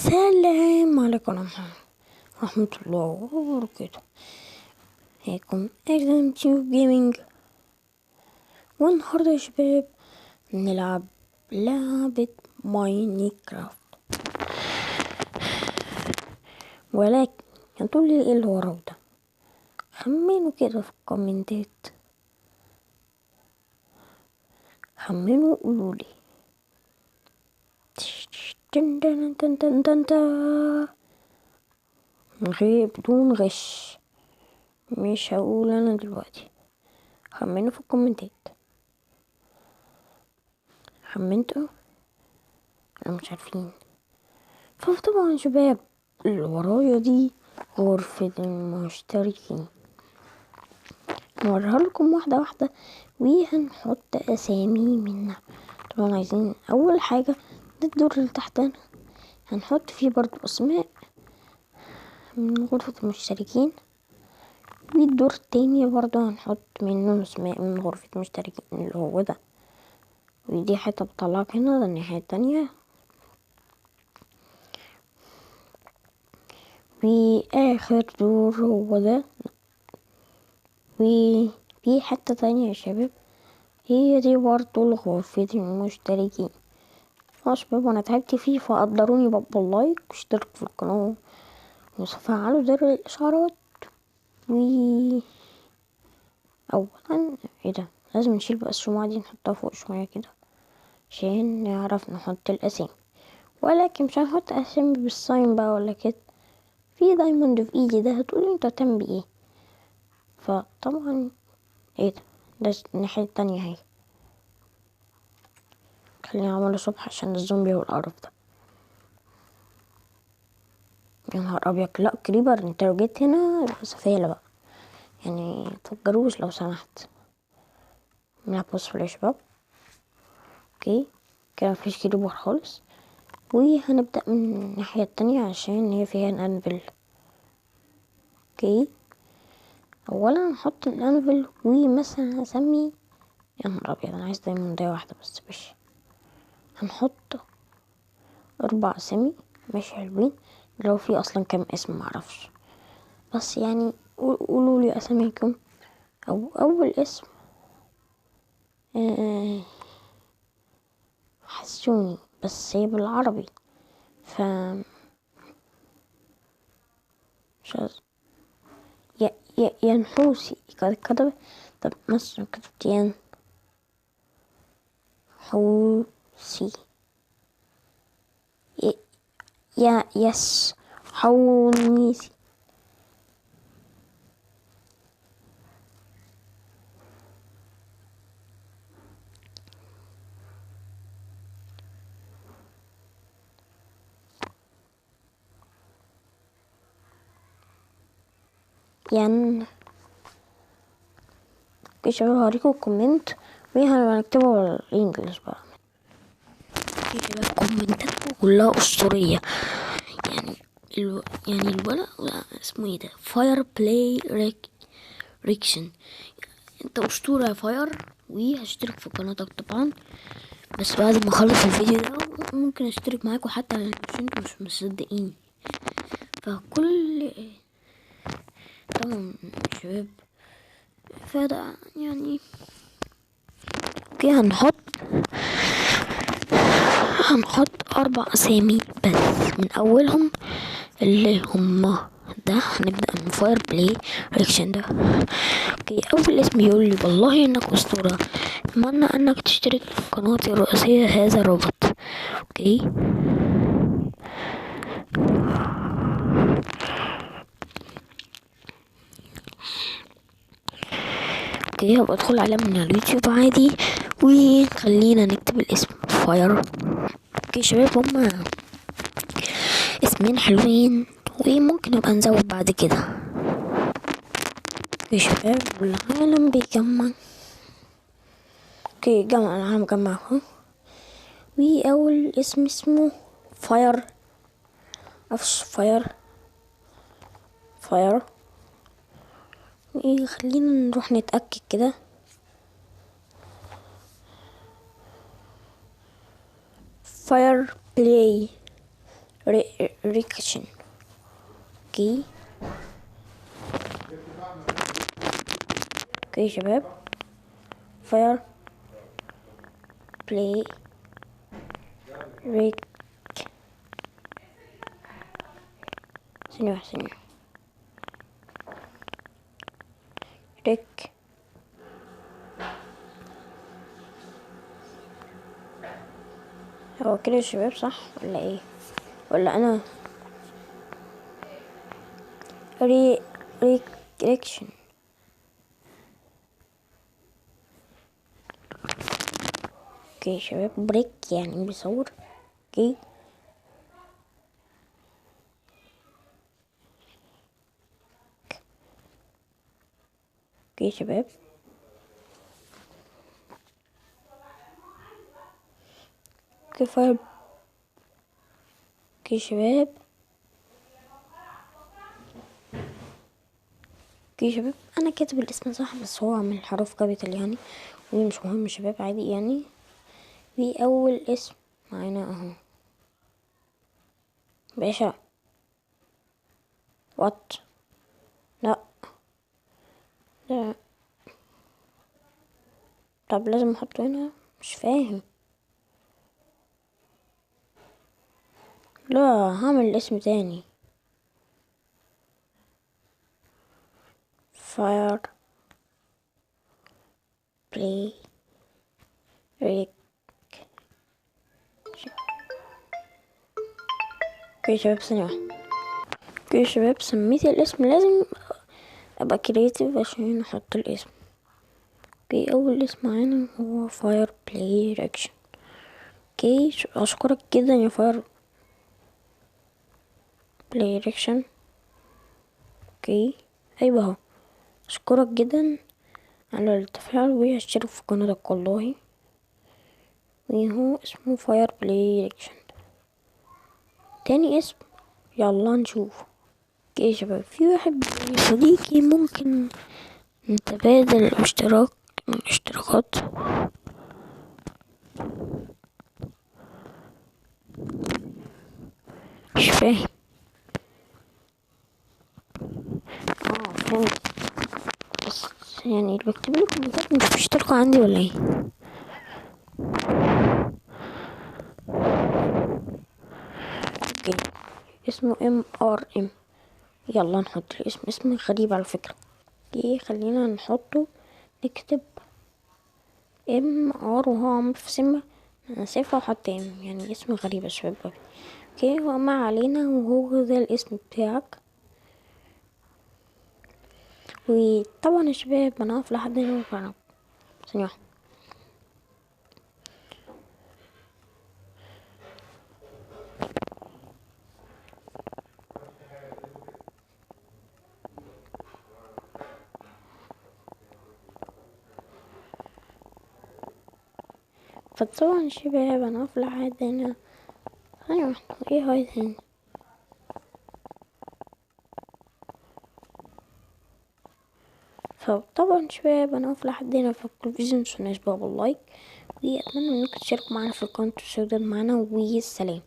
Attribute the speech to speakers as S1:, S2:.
S1: السلام عليكم ورحمة الله وبركاته. هيكم اجزم تيوب جيمنج، والنهاردة يا شباب نلعب لعبة ماينكرافت. ولكن هتقولي ايه اللي وراه ده؟ خمنوا كده في الكومنتات، خمنوا قولولي. بدون غش، مش هقول انا دلوقتي. خمنوا في الكومنتات. خمنتوا؟ انا مش عارفين. فطبعا يا شباب اللي ورايا دي غرفة المشتركين، نوريها لكم واحدة واحدة وهنحط اسامي منها. طبعا عايزين اول حاجة الدور اللي تحتنا هنحط فيه برضو اسماء من غرفة المشتركين، والدور التاني برضو هنحط منه اسماء من غرفة المشتركين اللي هو ده. ودي حتة بطلعك هنا، ده الناحية التانية. واخر دور هو ده. وفي حتة تانية يا شباب، هي دي برضو غرفة المشتركين. يا شباب انا تعبت فيه، فقدروني باللايك واشتركوا في القناة وفعلوا زر الاشعارات. اولا ايه ده، لازم نشيل بقى الشموع دي نحطها فوق شوية كده عشان نعرف نحط الاسامي، ولكن مش هنحط اسامي بالصاين بقى ولا كده. في دايموند في ايدي ده، هتقولي انت هتعمل بايه؟ فطبعا ايه ده الناحية التانية اهي. خليني اعمله صبح عشان الزومبي والقرف ده. يا نهار ابيض، لا كريبر انت لو جيت هنا يبقى سفالة بقى، يعني متفجروش لو سمحت. نلعب بص يا شباب. اوكي كده مفيش كريبر خالص، وهنبدأ من الناحية التانية عشان هي فيها الانفل. اوكي اولا نحط الانفل، ومثلا هسمي، يا نهار ابيض انا عايز دايما ده واحدة بس. ماشي هنحط 4 اسامي، ماشي حلوين. لو في اصلا كام اسم معرفش، بس يعني قولوا لي اساميكم. او اول اسم حسوني، بس هي بالعربي ف مش عارف. ينحوسي كتب. طب مثلا كتبت ينحوسي، يس حونيسي. اوكي شباب هوريكم الكومنت وهنكتبه بالانجلش بقى. اوكي شباب كومنتاتكم كلها اسطورية، يعني يعني الولد اسمه ايه ده، فاير بلاي ريكشن. انت اسطورة يا فاير، وهشترك في قناتك طبعا، بس بعد ما اخلص الفيديو ده ممكن اشترك معاكم حتى لو انتوا مش مصدقين. فكل طبعا شباب فده يعني اوكي هنحط 4 اسامي بس، من اولهم اللي هما ده. هنبدأ من فاير بلاي ريكشن ده. اوكي اول اسم يقول لي والله انك اسطورة، اتمنى انك تشترك في قناتي الرئيسية هذا الروبوت. اوكي هبقى ادخل على من اليوتيوب عادي، وخلينا نكتب الاسم فاير. اوكي شباب هما اسمين حلوين، وممكن نبقى نزود بعد كده. اوكي شباب العالم بيجمع. اوكي جمع العالم جمعهم، واول اسم اسمه فاير. فاير. خلينا نروح نتأكد كده. فاير بلاي ريكشن. اوكي يا شباب. فاير بلاي ريك. ثانية ريك. هو كده يا شباب صح ولا ايه؟ ولا انا ريكشن. اوكي يا شباب. بريك يعني بيصور. اوكي يا شباب. كيف يا شباب. يا شباب انا كاتب الاسم صح بس هو من حروف كابيتال يعني، ودي مش مهم يا شباب، عادي يعني. في اول اسم معانا اهو باشا. وات. لا ده. طب لازم احطه هنا؟ مش فاهم. لا هعمل اسم تاني. فاير بلاي ريك. اوكي يا شباب ثانية واحدة. اوكي يا شباب سميت الاسم، لازم ابقى كرياتيف عشان احط الاسم. اوكي اول اسم معانا هو فاير بلاي ريكشن. اوكي اشكرك جدا يا فاير بلاي ريكشن. اوكي ايوه اهو. اشكرك جدا على التفاعل واشترك في قناتك والله. وهو اسمه فاير بلاي ريكشن. تاني اسم يلا نشوف. اوكي يا شباب في واحد بيقول لي صديقي ممكن نتبادل الاشتراكات. مش فاهم. فهمت. بس يعني اللي بكتب لكم كومنتات مش بيشتركوا عندي ولا ايه؟ اوكي اسمه MRM. يلا نحط الاسم، اسم غريب على فكرة. اوكي خلينا نحطه. نكتب MR وهو عمرو في سمة. انا سيفه وحط يعني اسم غريب يا شباب اوي. اوكي هو ما علينا، وهو ده الاسم بتاعك. وطبعا يا شباب انا هقف لحد هنا ثانية واحدة. فطبعا يا شباب انا هقف لحد هنا ثانية واحدة. ايه هاي تاني. فطبعا يا شباب انا هقف لحد هنا في التلفزيون. متنسوناش بقى باللايك، واتمنى انكم تشاركوا معانا في القناة وتشتركوا معانا، والسلام.